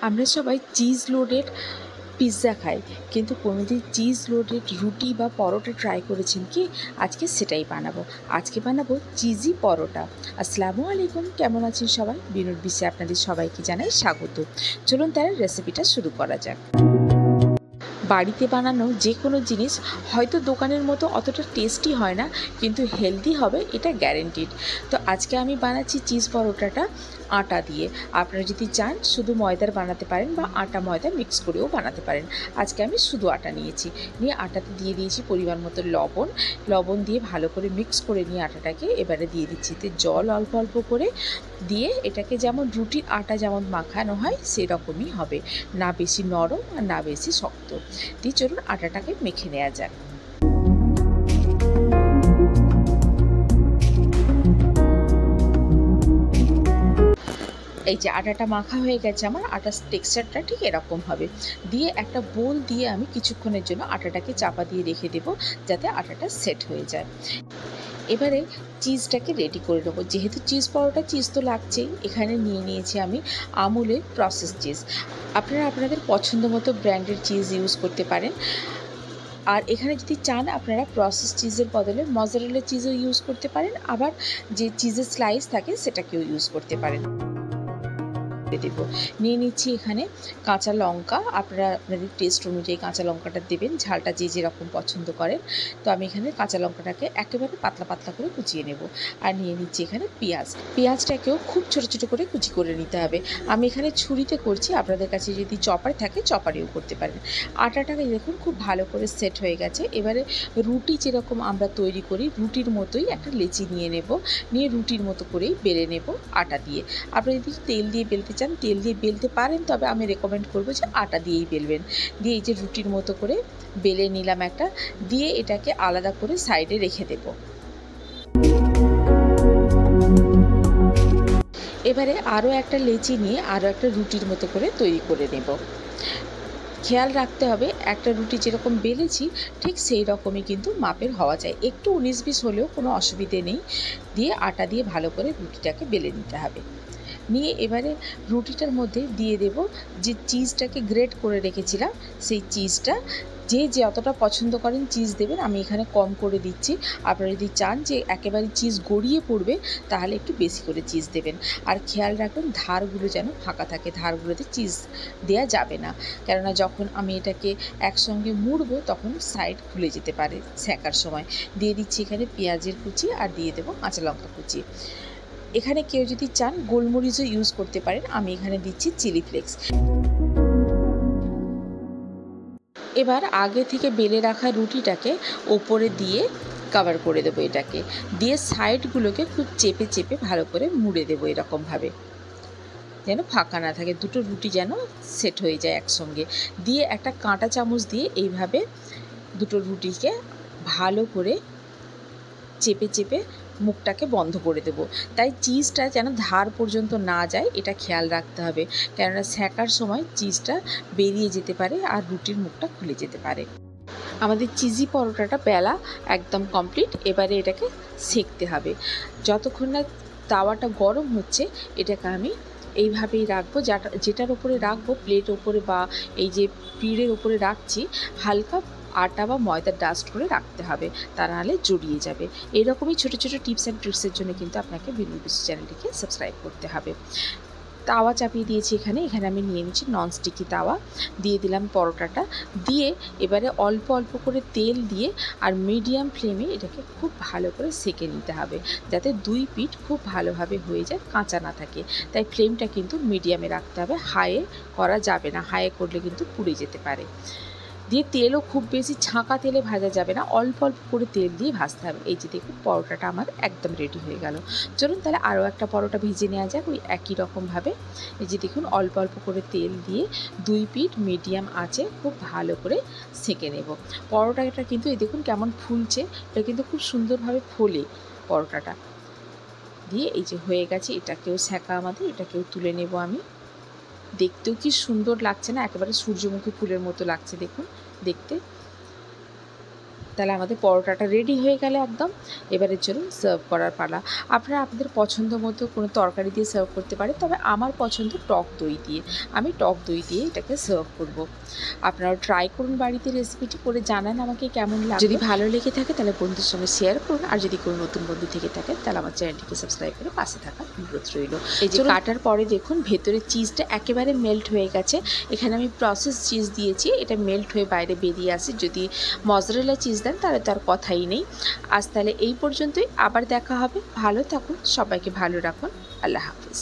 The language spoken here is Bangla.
আমরা সবাই চিজ লোডেড পিৎজা খাই, কিন্তু কোনোদিন চিজ লোডেড রুটি বা পরোটা ট্রাই করেছেন কি? আজকে সেটাই বানাবো। আজকে বানাবো চিজি পরোটা। আসসালামু আলাইকুম, কেমন আছেন সবাই? বিনুর বিশ্বে আপনাদের সবাইকে জানাই স্বাগত। চলুন তাহলে রেসিপিটা শুরু করা যাক। বাড়িতে বানানো যে কোনো জিনিস হয়তো দোকানের মতো অতটা টেস্টি হয় না, কিন্তু হেলদি হবে এটা গ্যারেন্টিড। তো আজকে আমি বানাচ্ছি চিজ পরোটাটা আটা দিয়ে। আপনারা যদি চান শুধু ময়দার বানাতে পারেন বা আটা ময়দা মিক্স করেও বানাতে পারেন। আজকে আমি শুধু আটা নিয়েছি, নিয়ে আটাতে দিয়ে দিয়েছি পরিমাণ মতো লবণ দিয়ে ভালো করে মিক্স করে নিয়ে আটাটাকে এবারে দিয়ে দিচ্ছি এতে জল অল্প অল্প করে দিয়ে এটাকে যেমন রুটির আটা যেমন মাখানো হয় সেরকমই হবে, না বেশি নরম আর না বেশি শক্ত। দিয়ে চলুন আটাটাকে মেখে নেওয়া যাক। এই যে আটাটা মাখা হয়ে গেছে আমার, আটার টেক্সচারটা ঠিক এরকম হবে। দিয়ে একটা বোল দিয়ে আমি কিছুক্ষণের জন্য আটাটাকে চাপা দিয়ে রেখে দেবো যাতে আটাটা সেট হয়ে যায়। এবারে চিজটাকে রেডি করে নেবো। যেহেতু চিজ পরোটা চিজ তো লাগছেই, এখানে নিয়ে নিয়েছি আমি আমুলের প্রসেস চিজ। আপনারা আপনাদের পছন্দ মতো ব্র্যান্ডের চিজ ইউজ করতে পারেন। আর এখানে যদি চান আপনারা প্রসেস চিজের বদলে মজারেলা চিজও ইউজ করতে পারেন, আবার যে চিজের স্লাইস থাকে সেটাকেও ইউজ করতে পারেন। দেবো নিয়ে নিচ্ছি এখানে কাঁচা লঙ্কা। আপনারা আপনাদের টেস্ট অনুযায়ী কাঁচা লঙ্কাটা দেবেন, ঝালটা যে যেরকম পছন্দ করেন। তো আমি এখানে কাঁচা লঙ্কাটাকে একেবারে পাতলা পাতলা করে কুচিয়ে নেব। আর নিয়ে নিচ্ছি এখানে পেঁয়াজটাকেও খুব ছোটো ছোটো করে কুচি করে নিতে হবে। আমি এখানে ছুরিতে করছি, আপনাদের কাছে যদি চপার থাকে চপারেও করতে পারেন। আটাটাকে দেখুন খুব ভালো করে সেট হয়ে গেছে। এবারে রুটি যেরকম আমরা তৈরি করি রুটির মতোই একটা লেচি নিয়ে নেব, নিয়ে রুটির মতো করেই বেলে নেব আটা দিয়ে। আপনারা যদি তেল দিয়ে বেলতে চান তেল দিয়ে বেলতে পারেন, তবে আমি রেকমেন্ড করবো যে আটা দিয়েই বেলবেন। দিয়ে এই যে রুটির মতো করে বেলে নিলাম একটা, দিয়ে এটাকে আলাদা করে সাইডে রেখে দেব। এবারে আরও একটা লেচি নিয়ে আরও একটা রুটির মতো করে তৈরি করে নেব। খেয়াল রাখতে হবে একটা রুটি যেরকম বেলেছি ঠিক সেই রকমই কিন্তু মাপের হওয়া যায়, একটু 19-20 হলেও কোনো অসুবিধে নেই। দিয়ে আটা দিয়ে ভালো করে রুটিটাকে বেলে নিতে হবে। নিয়ে এবারে রুটিটার মধ্যে দিয়ে দেব যে চিজটাকে গ্রেট করে রেখেছিলাম, সেই চিজটা যে যতটা পছন্দ করেন চিজ দেবেন। আমি এখানে কম করে দিচ্ছি। আপনারা যদি চান যে একেবারে চিজ গড়িয়ে পড়বে তাহলে একটু বেশি করে চিজ দেবেন। আর খেয়াল রাখবেন ধারগুলো যেন ফাঁকা থাকে, ধারগুলোতে চিজ দেওয়া যাবে না, কেননা যখন আমি এটাকে একসঙ্গে মুড়বো তখন সাইড খুলে যেতে পারে সেঁকার সময়। দিয়ে দিচ্ছি এখানে পেঁয়াজের কুচি আর দিয়ে দেবো কাঁচা লঙ্কা কুচি। এখানে কেউ যদি চান গোলমরিচও ইউজ করতে পারেন, আমি এখানে দিচ্ছি চিলি ফ্লেক্স। এবার আগে থেকে বেলে রাখা রুটিটাকে ওপরে দিয়ে কভার করে দেবো, এটাকে দিয়ে সাইডগুলোকে খুব চেপে চেপে ভালো করে মুড়ে দেবো এরকমভাবে, যেন ফাঁকা না থাকে, দুটো রুটি যেন সেট হয়ে যায় একসঙ্গে। দিয়ে একটা কাঁটা চামচ দিয়ে এইভাবে দুটো রুটিকে ভালো করে চেপে চেপে মুখটাকে বন্ধ করে দেবো। তাই চিজটা যেন ধার পর্যন্ত না যায় এটা খেয়াল রাখতে হবে, কেননা সেঁকার সময় চিজটা বেরিয়ে যেতে পারে আর রুটির মুখটা খুলে যেতে পারে। আমাদের চিজি পরোটাটা বেলা একদম কমপ্লিট। এবারে এটাকে সেঁকতে হবে যতক্ষণ না তাওয়াটা গরম হচ্ছে। এটাকে আমি এইভাবেই রাখবো, যেটার ওপরে রাখবো প্লেট ওপরে বা এই যে পিঁড়ের ওপরে রাখছি, হালকা আটা বা ময়দা ডাস্ট করে রাখতে হবে, তা নাহলে জড়িয়ে যাবে। এরকমই ছোটো ছোটো টিপস অ্যান্ড ট্রিক্সের জন্য কিন্তু আপনাকে বিনুর বিশ্ব চ্যানেলটিকে সাবস্ক্রাইব করতে হবে। তাওয়া চাপিয়ে দিয়েছি এখানে আমি নিয়ে নিচ্ছি ননস্টিকি তাওয়া। দিয়ে দিলাম পরোটাটা, দিয়ে এবারে অল্প অল্প করে তেল দিয়ে আর মিডিয়াম ফ্লেমে এটাকে খুব ভালো করে সেঁকে নিতে হবে, যাতে দুই পিঠ খুব ভালোভাবে হয়ে যায়, কাঁচা না থাকে। তাই ফ্লেমটা কিন্তু মিডিয়ামে রাখতে হবে, হাইয়ে করা যাবে না, হাইয়ে করলে কিন্তু পুড়ে যেতে পারে। দিয়ে তেলও খুব বেশি ছাঁকা তেলে ভাজা যাবে না, অল্প অল্প করে তেল দিয়ে ভাজতে হবে। এই যে দেখুন পরোটাটা আমার একদম রেডি হয়ে গেল। চলুন তাহলে আরও একটা পরোটা ভেজে নেওয়া যাক ওই একই রকমভাবে। এই যে দেখুন অল্প অল্প করে তেল দিয়ে দুই পিঠ মিডিয়াম আঁচে খুব ভালো করে সেঁকে নেব। পরোটাটা কিন্তু এই দেখুন কেমন ফুলছে, এটা কিন্তু খুব সুন্দরভাবে ফোলে পরোটাটা। দিয়ে এই যে হয়ে গেছে, এটাকেও সেঁকা আমাদের, এটাকেও তুলে নেব আমি। দেখতেও কি সুন্দর লাগছে না, একেবারে সূর্যমুখী ফুলের মতো লাগছে দেখুন দেখতে। তাহলে আমাদের পরোটাটা রেডি হয়ে গেল একদম। এবারে চলুন সার্ভ করার পালা। আপনারা আপনাদের পছন্দ মতো কোনো তরকারি দিয়ে সার্ভ করতে পারেন, তবে আমার পছন্দ টক দই দিয়ে। আমি টক দই দিয়ে এটাকে সার্ভ করব। আপনারাও ট্রাই করুন বাড়িতে, রেসিপিটি করে জানান আমাকে কেমন লাগে। যদি ভালো লেগে থাকে তাহলে বন্ধুদের সঙ্গে শেয়ার করুন, আর যদি কোনো নতুন বন্ধু থেকে থাকেন তাহলে আমার চ্যানেলটিকে সাবস্ক্রাইব করে পাশে থাকার অনুরোধ রইল। এই যে কাটার পরে দেখুন ভেতরে চিজটা একেবারে মেল্ট হয়ে গেছে। এখানে আমি প্রসেস চিজ দিয়েছি, এটা মেল্ট হয়ে বাইরে বেরিয়ে আসে। যদি মজরেলা চিজ দেন তাহলে তো আর কথাই নেই। আজ তাহলে এই পর্যন্তই, আবার দেখা হবে। ভালো থাকুন, সবাইকে ভালো রাখুন। আল্লাহ হাফিজ।